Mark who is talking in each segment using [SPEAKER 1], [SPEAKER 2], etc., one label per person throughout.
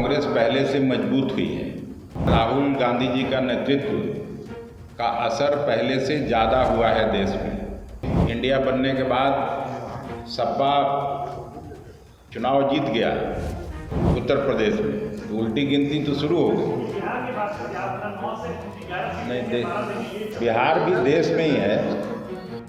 [SPEAKER 1] कांग्रेस पहले से मजबूत हुई है। राहुल गांधी जी का नेतृत्व का असर पहले से ज़्यादा हुआ है देश में। इंडिया बनने के बाद सपा चुनाव जीत गया उत्तर प्रदेश में, तो उल्टी गिनती तो शुरू हो गई। नहीं, बिहार भी देश में ही है।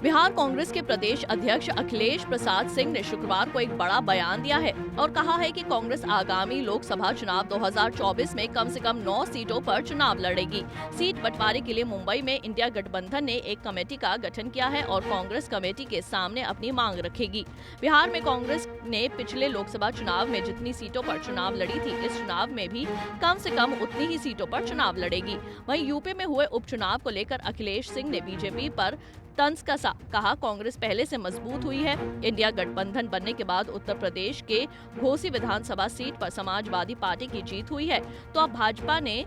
[SPEAKER 2] बिहार कांग्रेस के प्रदेश अध्यक्ष अखिलेश प्रसाद सिंह ने शुक्रवार को एक बड़ा बयान दिया है और कहा है कि कांग्रेस आगामी लोकसभा चुनाव 2024 में कम से कम 9 सीटों पर चुनाव लड़ेगी। सीट बंटवारे के लिए मुंबई में इंडिया गठबंधन ने एक कमेटी का गठन किया है और कांग्रेस कमेटी के सामने अपनी मांग रखेगी। बिहार में कांग्रेस ने पिछले लोकसभा चुनाव में जितनी सीटों पर चुनाव लड़ी थी, इस चुनाव में भी कम से कम उतनी ही सीटों पर चुनाव लड़ेगी। वहीं यूपी में हुए उपचुनाव को लेकर अखिलेश सिंह ने बीजेपी पर तंज कसा। कहा, कांग्रेस पहले से मजबूत हुई है। इंडिया गठबंधन बनने के बाद उत्तर प्रदेश के घोसी विधानसभा सीट पर समाजवादी पार्टी की जीत हुई है, तो अब भाजपा ने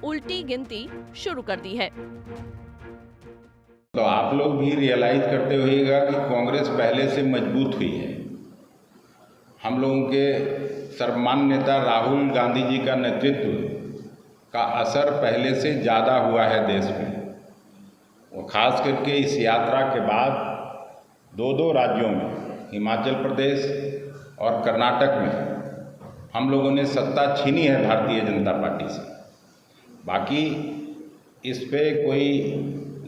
[SPEAKER 2] उल्टी गिनती शुरू कर दी है।
[SPEAKER 1] तो आप लोग भी रियलाइज करते होइएगा कि कांग्रेस पहले से मजबूत हुई है। हम लोगों के सर्वमान्य नेता राहुल गांधी जी का नेतृत्व का असर पहले से ज़्यादा हुआ है देश में। और ख़ास करके इस यात्रा के बाद दो राज्यों में, हिमाचल प्रदेश और कर्नाटक में हम लोगों ने सत्ता छीनी है भारतीय जनता पार्टी से। बाकी इस पे कोई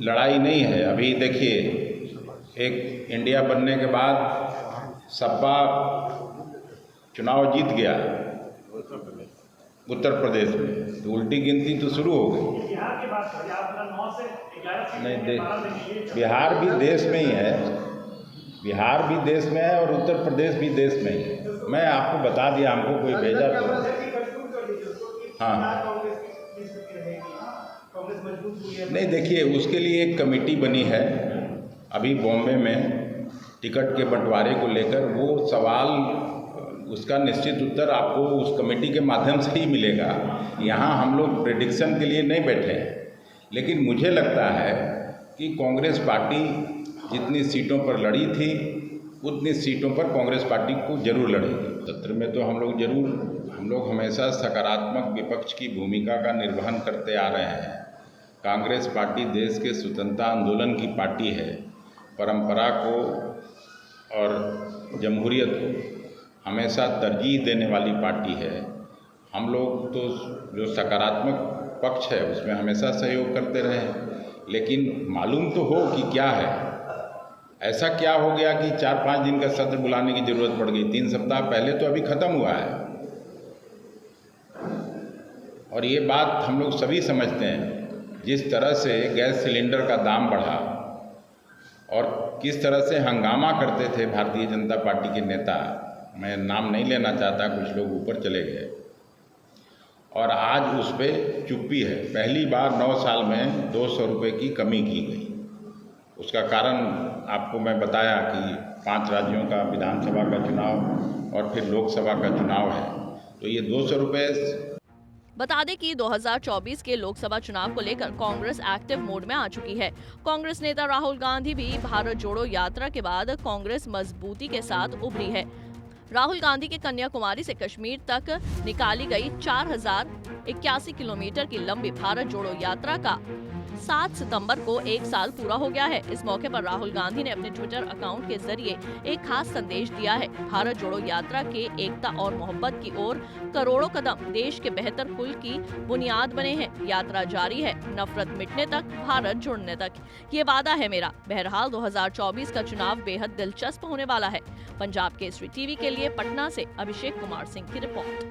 [SPEAKER 1] लड़ाई नहीं है। अभी देखिए, एक इंडिया बनने के बाद सपा चुनाव जीत गया उत्तर प्रदेश में, तो उल्टी गिनती तो शुरू हो गई। नहीं, बिहार भी देश में ही है। बिहार भी देश में है और उत्तर प्रदेश भी देश में ही है। मैं आपको बता दिया, हमको कोई भेजा तो। हाँ, नहीं, देखिए, उसके लिए एक कमेटी बनी है अभी बॉम्बे में टिकट के बंटवारे को लेकर। वो सवाल, उसका निश्चित उत्तर आपको उस कमेटी के माध्यम से ही मिलेगा। यहाँ हम लोग प्रेडिक्शन के लिए नहीं बैठे हैं, लेकिन मुझे लगता है कि कांग्रेस पार्टी जितनी सीटों पर लड़ी थी उतनी सीटों पर कांग्रेस पार्टी को जरूर लड़ेगी। सत्र में तो हम लोग हमेशा सकारात्मक विपक्ष की भूमिका का निर्वहन करते आ रहे हैं। कांग्रेस पार्टी देश के स्वतंत्रता आंदोलन की पार्टी है। परंपरा को और जमहूरियत को हमेशा तरजीह देने वाली पार्टी है। हम लोग तो जो सकारात्मक पक्ष है उसमें हमेशा सहयोग करते रहे, लेकिन मालूम तो हो कि क्या है। ऐसा क्या हो गया कि 4-5 दिन का सत्र बुलाने की जरूरत पड़ गई? 3 सप्ताह पहले तो अभी खत्म हुआ है। और ये बात हम लोग सभी समझते हैं। जिस तरह से गैस सिलेंडर का दाम बढ़ा और किस तरह से हंगामा करते थे भारतीय जनता पार्टी के नेता, मैं नाम नहीं लेना चाहता, कुछ लोग ऊपर चले गए, और आज उस पर चुप्पी है। पहली बार 9 साल में 200 रुपये की कमी की गई। उसका कारण आपको मैं बताया कि 5 राज्यों का विधानसभा का चुनाव और फिर लोकसभा का चुनाव है, तो ये 200 रुपये।
[SPEAKER 2] बता दें कि 2024 के लोकसभा चुनाव को लेकर कांग्रेस एक्टिव मोड में आ चुकी है। कांग्रेस नेता राहुल गांधी भी भारत जोड़ो यात्रा के बाद कांग्रेस मजबूती के साथ उभरी है। राहुल गांधी के कन्याकुमारी से कश्मीर तक निकाली गई 4081 किलोमीटर की लंबी भारत जोड़ो यात्रा का 7 सितंबर को 1 साल पूरा हो गया है। इस मौके पर राहुल गांधी ने अपने ट्विटर अकाउंट के जरिए एक खास संदेश दिया है। भारत जोड़ो यात्रा के एकता और मोहब्बत की ओर करोड़ों कदम देश के बेहतर कुल की बुनियाद बने हैं। यात्रा जारी है, नफरत मिटने तक, भारत जुड़ने तक। ये वादा है मेरा। बहरहाल 2024 का चुनाव बेहद दिलचस्प होने वाला है। पंजाब केसरी टीवी के लिए पटना से अभिषेक कुमार सिंह की रिपोर्ट।